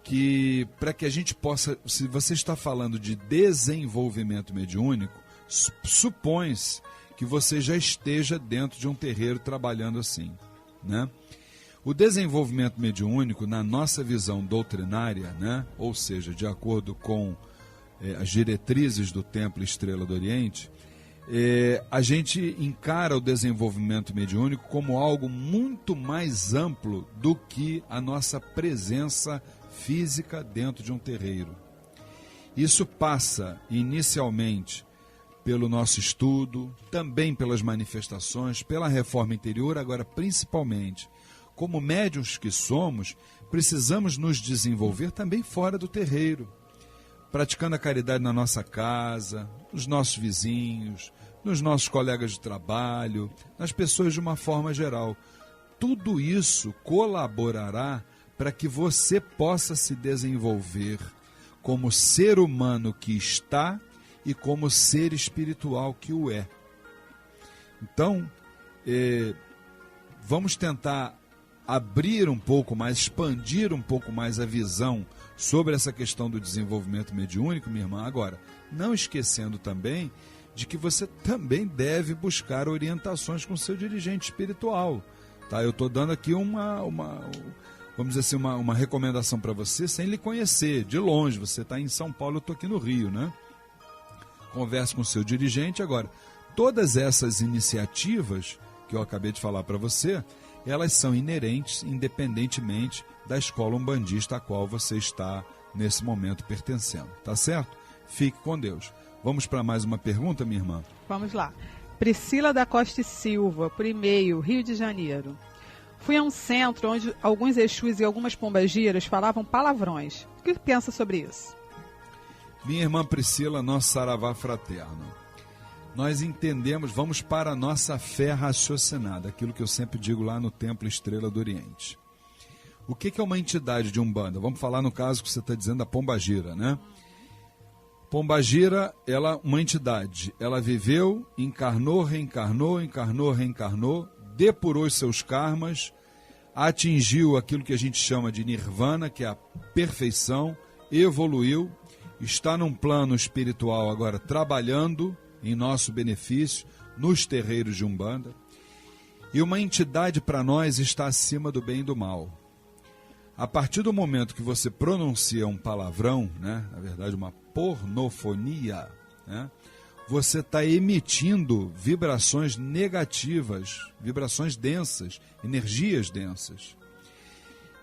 que para que a gente possa, se você está falando de desenvolvimento mediúnico, supõe-se que você já esteja dentro de um terreiro trabalhando assim, né? O desenvolvimento mediúnico, na nossa visão doutrinária, né? Ou seja, de acordo com as diretrizes do Templo Estrela do Oriente, a gente encara o desenvolvimento mediúnico como algo muito mais amplo do que a nossa presença física dentro de um terreiro. Isso passa inicialmente pelo nosso estudo, também pelas manifestações, pela reforma interior, agora principalmente, como médiuns que somos, precisamos nos desenvolver também fora do terreiro, praticando a caridade na nossa casa, nos nossos vizinhos, nos nossos colegas de trabalho, nas pessoas de uma forma geral. Tudo isso colaborará para que você possa se desenvolver como ser humano que está e como ser espiritual que o é. Então, vamos tentar abrir um pouco mais, expandir um pouco mais a visão sobre essa questão do desenvolvimento mediúnico, minha irmã. Agora, não esquecendo também de que você também deve buscar orientações com seu dirigente espiritual. Tá? Eu estou dando aqui vamos dizer assim, uma recomendação para você sem lhe conhecer, de longe. Você está em São Paulo, eu estou aqui no Rio, né? Converse com o seu dirigente. Agora, todas essas iniciativas que eu acabei de falar para você, elas são inerentes, independentemente da escola umbandista a qual você está nesse momento pertencendo. Tá certo? Fique com Deus. Vamos para mais uma pergunta, minha irmã? Vamos lá. Priscila da Costa e Silva, por e-mail, Rio de Janeiro. Fui a um centro onde alguns exus e algumas pombagiras falavam palavrões. O que pensa sobre isso? Minha irmã Priscila, nosso saravá fraterno. Nós entendemos, vamos para a nossa fé raciocinada, aquilo que eu sempre digo lá no Templo Estrela do Oriente. O que é uma entidade de Umbanda? Vamos falar no caso que você está dizendo da pombagira, né? Pombagira, ela uma entidade. Ela viveu, encarnou, reencarnou, depurou os seus karmas, atingiu aquilo que a gente chama de nirvana, que é a perfeição, evoluiu, está num plano espiritual agora trabalhando em nosso benefício, nos terreiros de Umbanda. E uma entidade para nós está acima do bem e do mal. A partir do momento que você pronuncia um palavrão, né, na verdade uma pornofonia, né, você está emitindo vibrações negativas, vibrações densas, energias densas.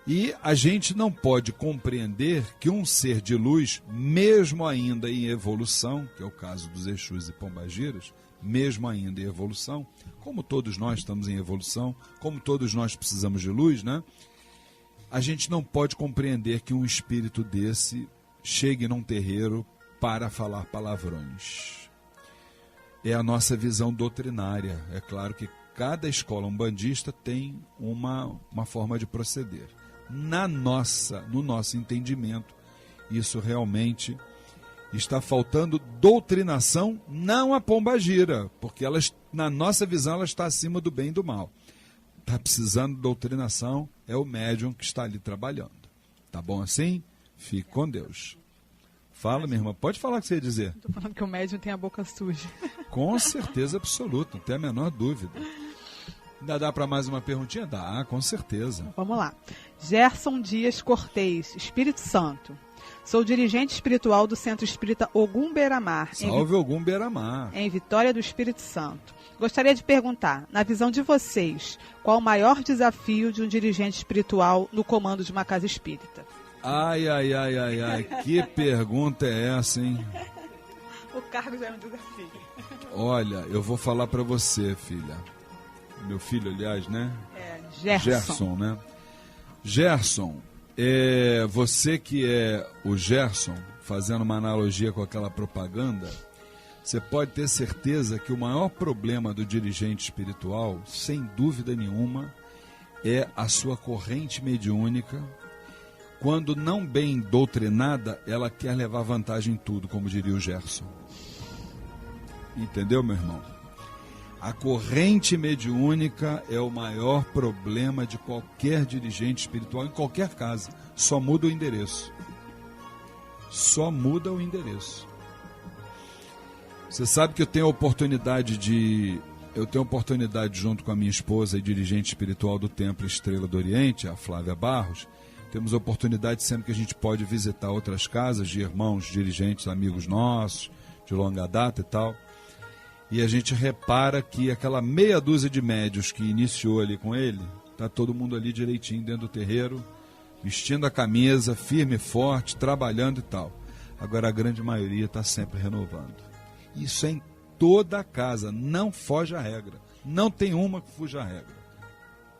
E a gente não pode compreender que um ser de luz, mesmo ainda em evolução, que é o caso dos Exus e Pombagiras, mesmo ainda em evolução, como todos nós estamos em evolução, como todos nós precisamos de luz, né? A gente não pode compreender que um espírito desse chegue num terreiro para falar palavrões. É a nossa visão doutrinária. É claro que cada escola umbandista tem uma forma de proceder. No nosso entendimento, isso realmente está faltando doutrinação, não a pombagira, porque na nossa visão ela está acima do bem e do mal. Está precisando de doutrinação, é o médium que está ali trabalhando. Tá bom assim? Fique com Deus. Fala, minha irmã. Pode falar o que você ia dizer. Estou falando que o médium tem a boca suja. Com certeza absoluta, não tem a menor dúvida. Ainda dá para mais uma perguntinha? Dá, com certeza. Vamos lá. Gerson Dias Cortez, Espírito Santo. Sou dirigente espiritual do Centro Espírita Ogum Beira-Mar. Salve Ogum Beira-Mar. Em Vitória do Espírito Santo. Gostaria de perguntar, na visão de vocês, qual o maior desafio de um dirigente espiritual no comando de uma casa espírita? Ai, que pergunta é essa, hein? O cargo já é um desafio. Olha, eu vou falar para você, filha. Meu filho, aliás, né? Gerson, né? Gerson, você que é o Gerson, fazendo uma analogia com aquela propaganda, você pode ter certeza que o maior problema do dirigente espiritual, sem dúvida nenhuma, é a sua corrente mediúnica. Quando não bem doutrinada, ela quer levar vantagem em tudo, como diria o Gerson. Entendeu, meu irmão? A corrente mediúnica é o maior problema de qualquer dirigente espiritual, em qualquer casa. Só muda o endereço. Só muda o endereço. Você sabe que eu tenho a oportunidade junto com a minha esposa e dirigente espiritual do Templo Estrela do Oriente, a Flávia Barros, temos a oportunidade sempre que a gente pode visitar outras casas de irmãos, dirigentes, amigos nossos, de longa data e tal. e a gente repara que aquela meia dúzia de médios que iniciou ali com ele, está todo mundo ali direitinho dentro do terreiro, vestindo a camisa, firme e forte, trabalhando e tal. Agora a grande maioria está sempre renovando. Isso é em toda a casa, não foge à regra. Não tem uma que fuja à regra.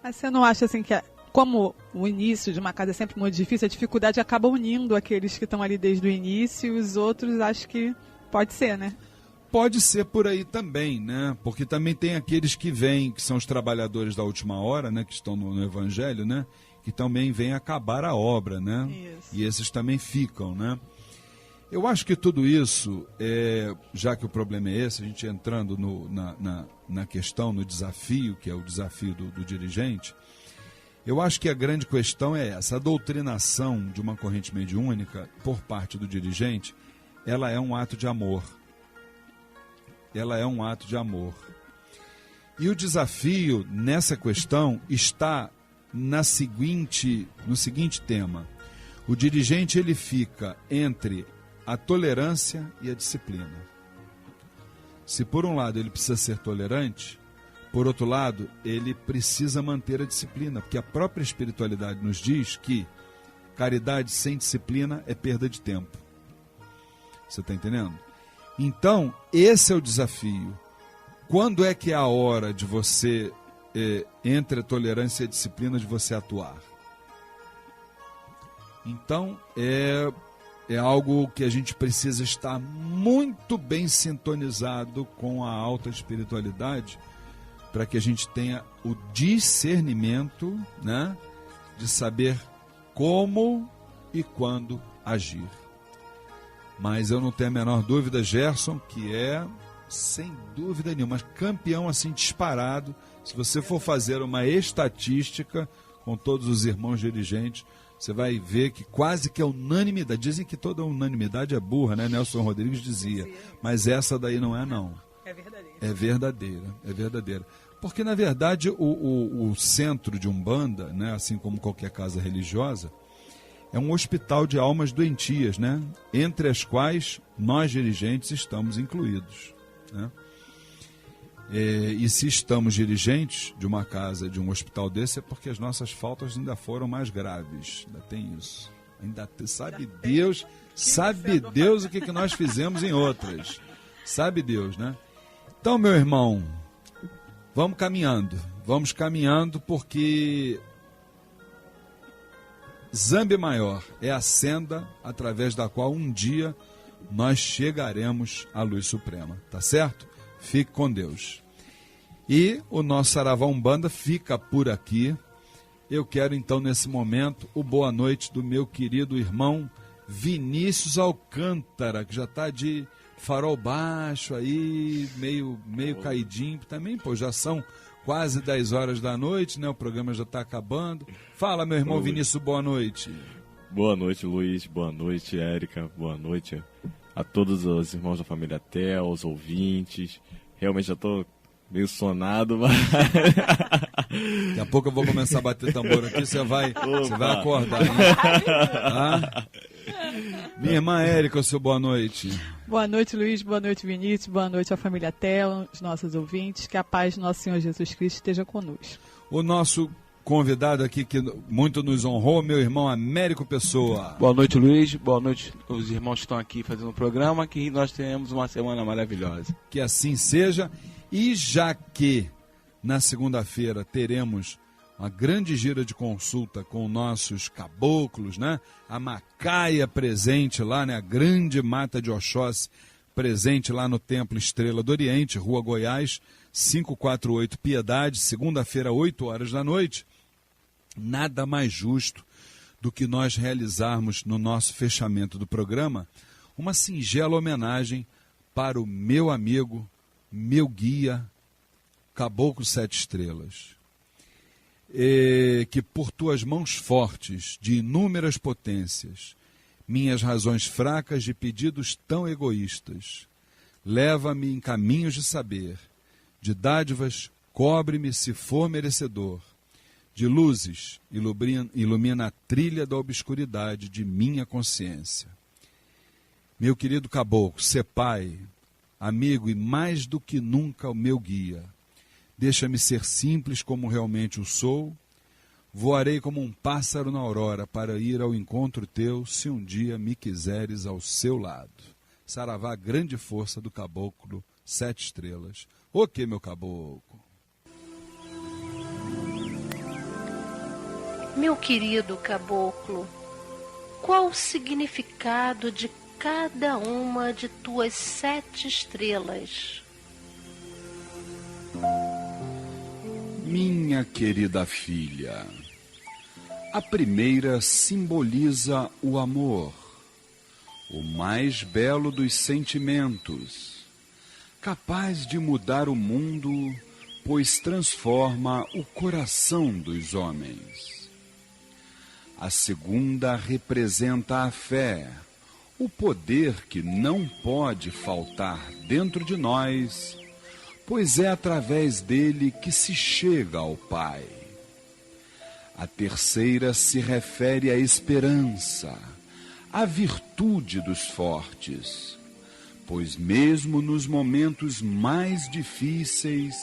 Mas você não acha assim que, como o início de uma casa é sempre muito difícil, a dificuldade acaba unindo aqueles que estão ali desde o início e os outros, acho que pode ser, né? Pode ser por aí também, né? Porque também tem aqueles que vêm, que são os trabalhadores da última hora, né? Que estão no Evangelho, né? Que também vêm acabar a obra, né? Isso. E esses também ficam, né? Eu acho que tudo isso, já que o problema é esse, a gente entrando na questão, no desafio, que é o desafio do dirigente, eu acho que a grande questão é essa: a doutrinação de uma corrente mediúnica por parte do dirigente, ela é um ato de amor. Ela é um ato de amor. E o desafio nessa questão está no seguinte tema: o dirigente ele fica entre a tolerância e a disciplina. Se por um lado ele precisa ser tolerante, por outro lado ele precisa manter a disciplina, porque a própria espiritualidade nos diz que caridade sem disciplina é perda de tempo. Você está entendendo? Então, esse é o desafio. Quando é que é a hora de você, entre a tolerância e a disciplina, de você atuar? Então, é algo que a gente precisa estar muito bem sintonizado com a alta espiritualidade, para que a gente tenha o discernimento, né, de saber como e quando agir. Mas eu não tenho a menor dúvida, Gerson, que é, sem dúvida nenhuma, campeão assim disparado. Se você for fazer uma estatística com todos os irmãos dirigentes, você vai ver que quase que é unanimidade. Dizem que toda unanimidade é burra, né? Nelson Rodrigues dizia. Mas essa daí não é, não. É verdadeiro. É verdadeira, é verdadeira. Porque, na verdade, o centro de Umbanda, né, assim como qualquer casa religiosa, é um hospital de almas doentias, né? Entre as quais nós dirigentes estamos incluídos, né? E se estamos dirigentes de uma casa, de um hospital desse, é porque as nossas faltas ainda foram mais graves. Ainda tem isso. Sabe Deus o que nós fizemos em outras. Sabe Deus, né? Então, meu irmão, vamos caminhando porque Zambi Maior é a senda através da qual um dia nós chegaremos à luz suprema, tá certo? Fique com Deus. E o nosso Saravá Umbanda fica por aqui. Eu quero então nesse momento o boa noite do meu querido irmão Vinícius Alcântara, que já está de farol baixo aí, meio caidinho também, pô, já são quase 10 horas da noite, né? O programa já está acabando. Fala, meu irmão Vinícius, boa noite. Boa noite, Luiz. Boa noite, Érica. Boa noite a todos os irmãos da família Tel, os ouvintes. Realmente já estou meio sonado, mas... Daqui a pouco eu vou começar a bater tambor aqui, você vai acordar, hein? Tá? Minha irmã Érica, o seu boa noite. Boa noite, Luiz. Boa noite, Vinícius. Boa noite à família Tel, os nossos ouvintes. Que a paz do nosso Senhor Jesus Cristo esteja conosco. O nosso convidado aqui, que muito nos honrou, meu irmão Américo Pessoa. Boa noite, Luiz. Boa noite, os irmãos que estão aqui fazendo o programa. Que nós tenhamos uma semana maravilhosa. Que assim seja. E já que na segunda-feira teremos uma grande gira de consulta com nossos caboclos, né? A Macaia presente lá, né? A grande mata de Oxóssi presente lá no Templo Estrela do Oriente, Rua Goiás, 548 Piedade, segunda-feira, 8 horas da noite. Nada mais justo do que nós realizarmos no nosso fechamento do programa uma singela homenagem para o meu amigo, meu guia, Caboclo Sete Estrelas. Que por tuas mãos fortes, de inúmeras potências, minhas razões fracas de pedidos tão egoístas, leva-me em caminhos de saber, de dádivas, cobre-me se for merecedor, de luzes, ilumina a trilha da obscuridade de minha consciência. Meu querido caboclo, sê pai, amigo e mais do que nunca o meu guia. Deixa-me ser simples como realmente o sou. Voarei como um pássaro na aurora para ir ao encontro teu, se um dia me quiseres ao seu lado. Saravá, grande força do caboclo, 7 estrelas. O que, meu caboclo? Meu querido caboclo, qual o significado de cada uma de tuas 7 estrelas? Minha querida filha, a primeira simboliza o amor, o mais belo dos sentimentos, capaz de mudar o mundo, pois transforma o coração dos homens. A segunda representa a fé, o poder que não pode faltar dentro de nós, pois é através dele que se chega ao Pai. A terceira se refere à esperança, à virtude dos fortes, pois mesmo nos momentos mais difíceis,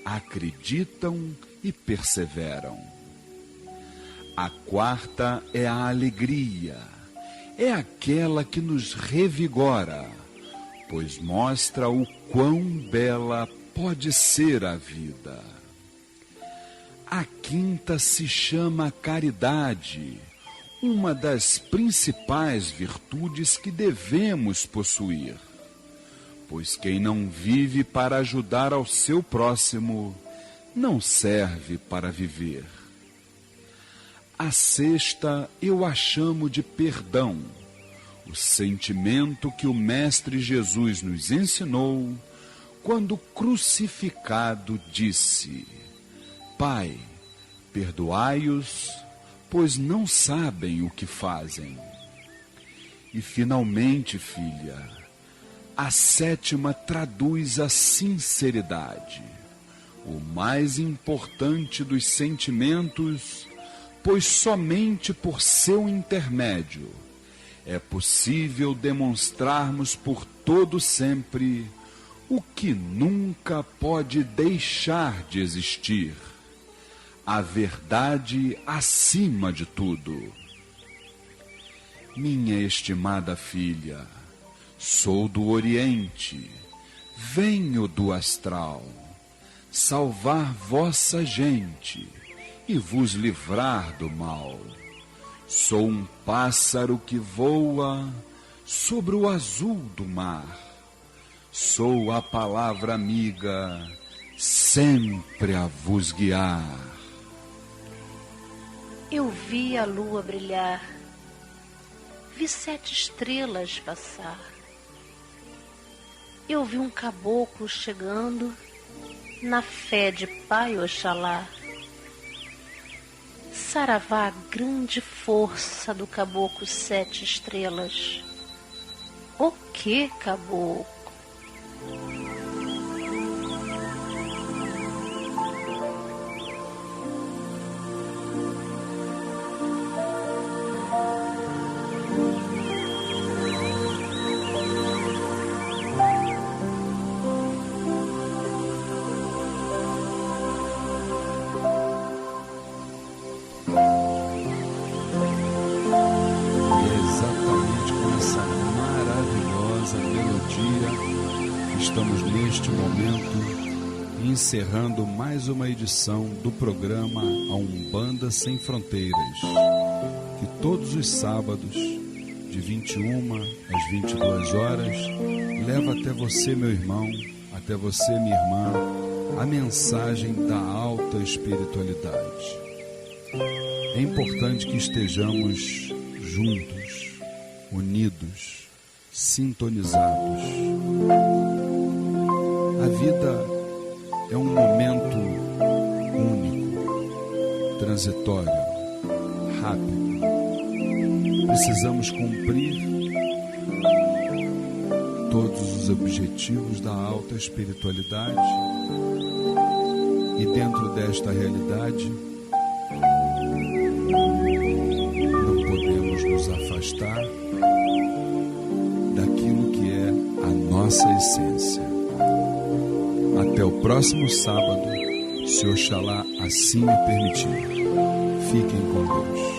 acreditam e perseveram. A quarta é a alegria, é aquela que nos revigora, pois mostra o quão bela pode ser a vida. A quinta se chama caridade, uma das principais virtudes que devemos possuir, pois quem não vive para ajudar ao seu próximo, não serve para viver. A sexta eu a chamo de perdão, o sentimento que o Mestre Jesus nos ensinou quando crucificado disse: Pai, perdoai-os, pois não sabem o que fazem. E finalmente, filha, a sétima traduz a sinceridade, o mais importante dos sentimentos, pois somente por seu intermédio é possível demonstrarmos por todo sempre o que nunca pode deixar de existir: a verdade acima de tudo. Minha estimada filha, sou do Oriente, venho do astral, salvar vossa gente e vos livrar do mal. Sou um pássaro que voa sobre o azul do mar. Sou a palavra amiga, sempre a vos guiar. Eu vi a lua brilhar, vi 7 estrelas passar. Eu vi um caboclo chegando, na fé de Pai Oxalá. Saravá, grande força do caboclo 7 estrelas. O que, caboclo? Encerrando mais uma edição do programa A Umbanda Sem Fronteiras, que todos os sábados, de 21 às 22 horas, leva até você, meu irmão, até você, minha irmã, a mensagem da alta espiritualidade. É importante que estejamos juntos, unidos, sintonizados. A vida é um momento único, transitório, rápido. Precisamos cumprir todos os objetivos da alta espiritualidade e dentro desta realidade não podemos nos afastar daquilo que é a nossa nossa essência. Até o próximo sábado, se Oxalá assim o permitir. Fiquem com Deus.